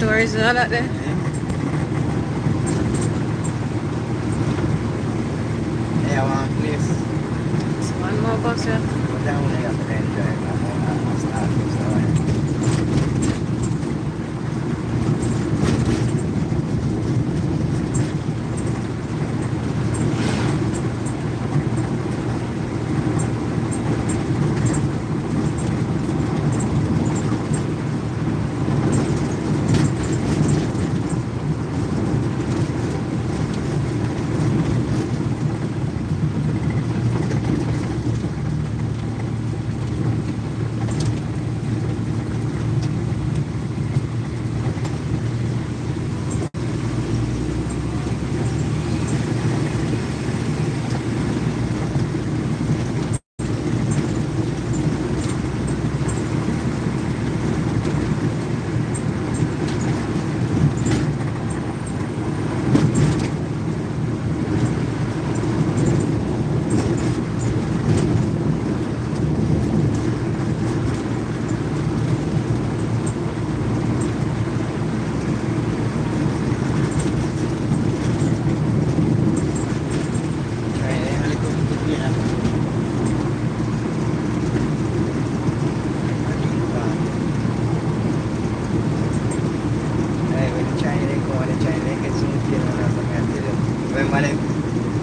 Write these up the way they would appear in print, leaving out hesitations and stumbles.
Tourists and all that there. Yeah, one place. It's one more bus here. But down there, you have to enjoy it. I'm starting to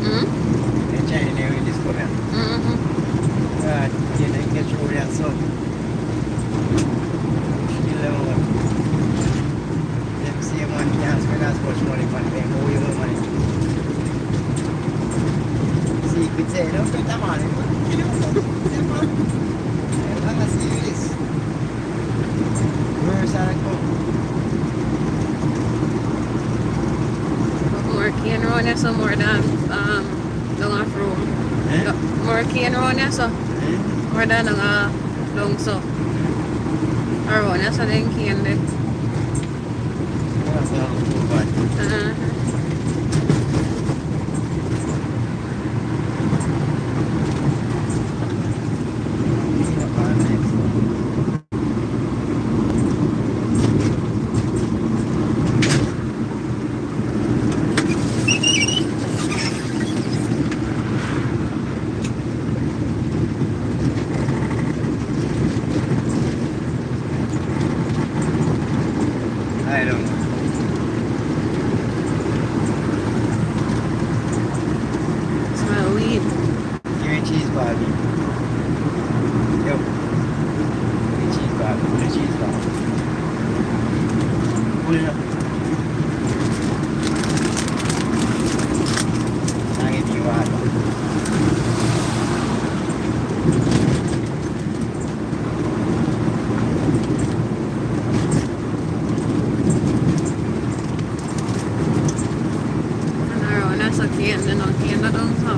Mm? More keen around there so more than down off road. More keen around there so more than down so. Around there so then keen there. I don't know. Smell weed. Give me cheese, Bobby. Yo. Give me cheese, Bobby. Give me cheese, Bobby. Pull it up. I'll give you water. And around there so keen then on keen that down so.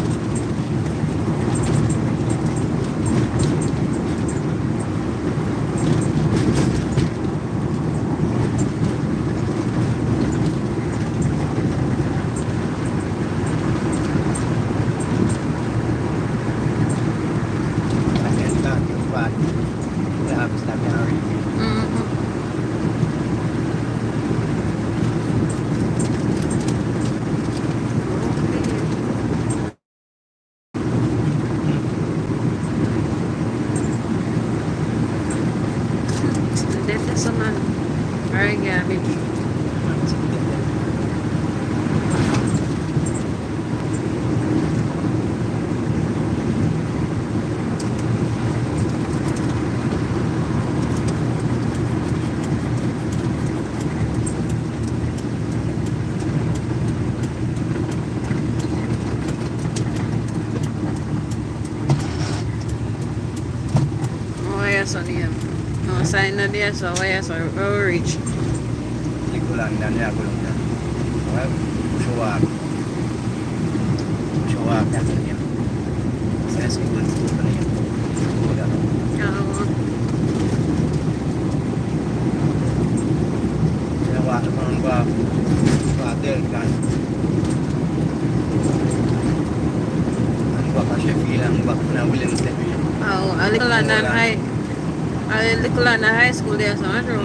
I can't stop you, but you have to stop me already. Dito sa man. Alright, Gabby. Why so niya? No sign na diya so why so reach. Hindi ko lang na niya ko lang na. Well, show up natin niya. Sa school pa niya. Wala. Oo. Ginawa ko ng battle kan. Ano ba kasi bilang bak na Williams na. Oo, alikula na high school diya sa Metro.